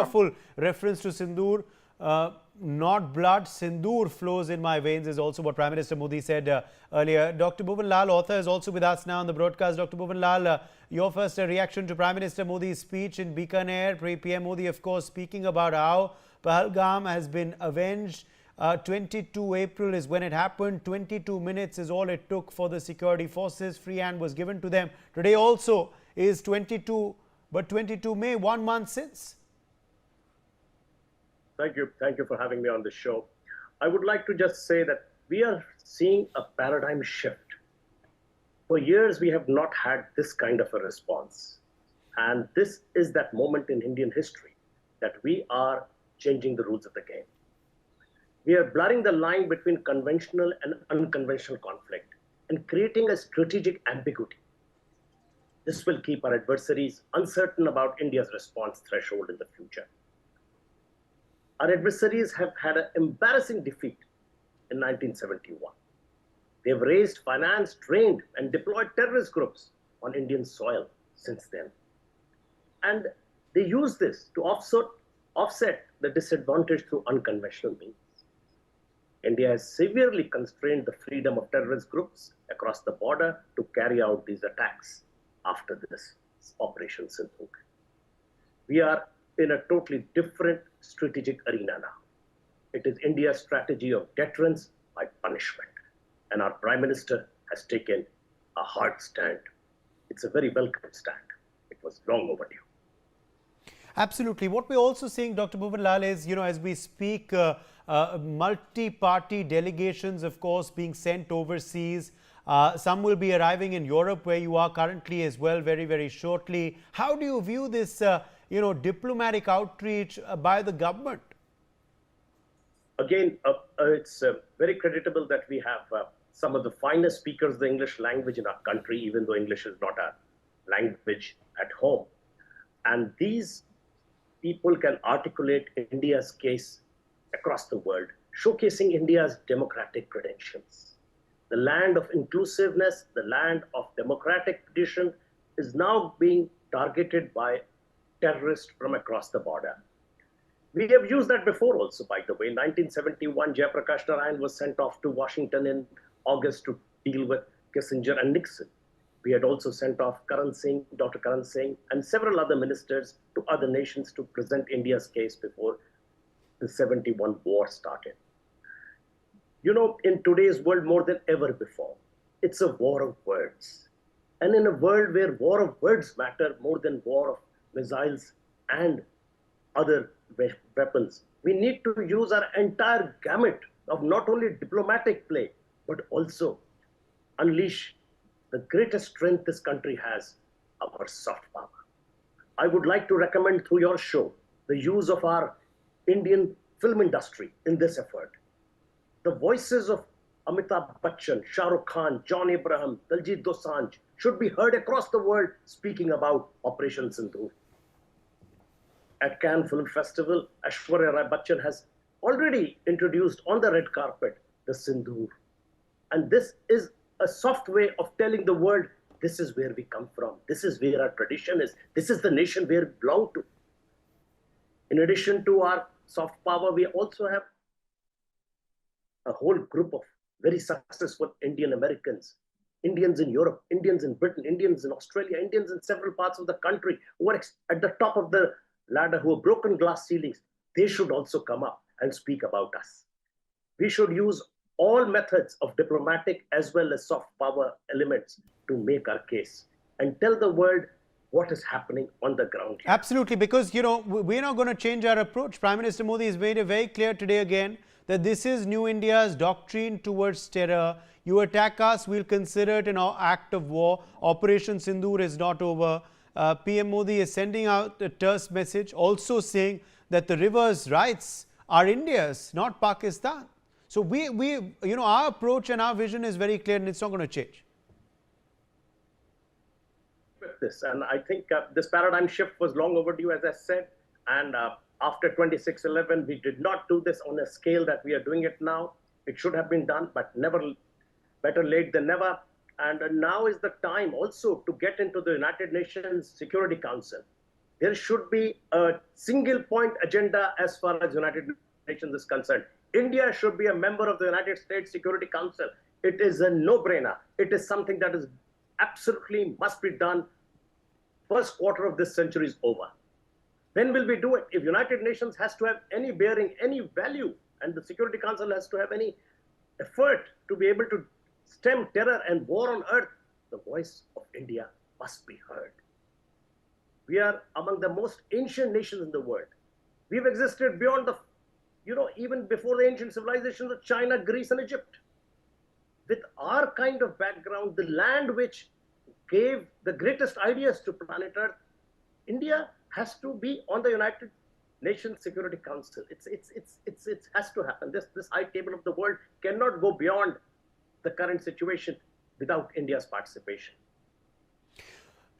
Full reference to Sindoor, not blood, Sindoor flows in my veins is also what Prime Minister Modi said earlier. Dr. Bhuvan Lall, author, is also with us now on the broadcast. Dr. Bhuvan Lall, your first reaction to Prime Minister Modi's speech in Bikaner. PM Modi, of course, speaking about how Pahalgam has been avenged. 22 April is when it happened. 22 minutes is all it took for the security forces. Free hand was given to them. Today also is 22, but 22 May, 1 month since. Thank you. Thank you for having me on the show. I would like to just say that we are seeing a paradigm shift. For years, we have not had this kind of a response. And this is that moment in Indian history that we are changing the rules of the game. We are blurring the line between conventional and unconventional conflict and creating a strategic ambiguity. This will keep our adversaries uncertain about India's response threshold in the future. Our adversaries have had an embarrassing defeat in 1971. They've raised, financed, trained, and deployed terrorist groups on Indian soil since then. And they use this to offset the disadvantage through unconventional means. India has severely constrained the freedom of terrorist groups across the border to carry out these attacks after this Operation Sindoor. We are in a totally different strategic arena now. It is India's strategy of deterrence by punishment. And our Prime Minister has taken a hard stand. It's a very welcome stand. It was long overdue. Absolutely. What we're also seeing, Dr. Bhuvan Lall, is, as we speak, multi-party delegations, of course, being sent overseas. Some will be arriving in Europe, where you are currently as well, very, very shortly. How do you view this, diplomatic outreach by the government? Again, it's very creditable that we have some of the finest speakers of the English language in our country, even though English is not a language at home. And these people can articulate India's case across the world, showcasing India's democratic credentials. The land of inclusiveness, the land of democratic tradition is now being targeted by terrorists from across the border. We have used that before also, by the way. In 1971, Jayaprakash Narayan was sent off to Washington in August to deal with Kissinger and Nixon. We had also sent off Dr. Karan Singh, and several other ministers to other nations to present India's case before the 71 war started. In today's world, more than ever before, it's a war of words. And in a world where war of words matter more than war of missiles and other weapons, we need to use our entire gamut of not only diplomatic play, but also unleash the greatest strength this country has, our soft power. I would like to recommend through your show the use of our Indian film industry in this effort. The voices of Amitabh Bachchan, Shah Rukh Khan, John Abraham, Daljit Dosanjh should be heard across the world speaking about Operation Sindoor. At Cannes Film Festival, Aishwarya Rai Bachchan has already introduced on the red carpet the Sindoor. And this is a soft way of telling the world, this is where we come from. This is where our tradition is. This is the nation where we belong to. In addition to our soft power, we also have a whole group of very successful Indian Americans, Indians in Europe, Indians in Britain, Indians in Australia, Indians in several parts of the country who are at the top of the ladder, who have broken glass ceilings. They should also come up and speak about us. We should use all methods of diplomatic as well as soft power elements to make our case and tell the world what is happening on the ground here. Absolutely, because, we're not going to change our approach. Prime Minister Modi has made it very clear today again that this is New India's doctrine towards terror. You attack us, we'll consider it an act of war. Operation Sindoor is not over. PM Modi is sending out a terse message, also saying that the river's rights are India's, not Pakistan. So our approach and our vision is very clear, and it's not going to change. With this, and I think this paradigm shift was long overdue, as I said, and after 26/11, we did not do this on a scale that we are doing it now. It should have been done, but never, better late than never. And now is the time also to get into the United Nations Security Council there should be a single point agenda as far as United Nations is concerned. India should be a member of the United States Security Council. It is a no-brainer. It is something that is absolutely must be done. First quarter of this century is over. When will we do it? If United Nations has to have any bearing, any value, and the Security Council has to have any effort to be able to stem terror and war on earth, the voice of India must be heard. We are among the most ancient nations in the world. We've existed beyond the, even before the ancient civilizations of China, Greece, and Egypt. With our kind of background, the land which gave the greatest ideas to planet Earth, India has to be on the United Nations Security Council. It has to happen. This high table of the world cannot go beyond the current situation without India's participation.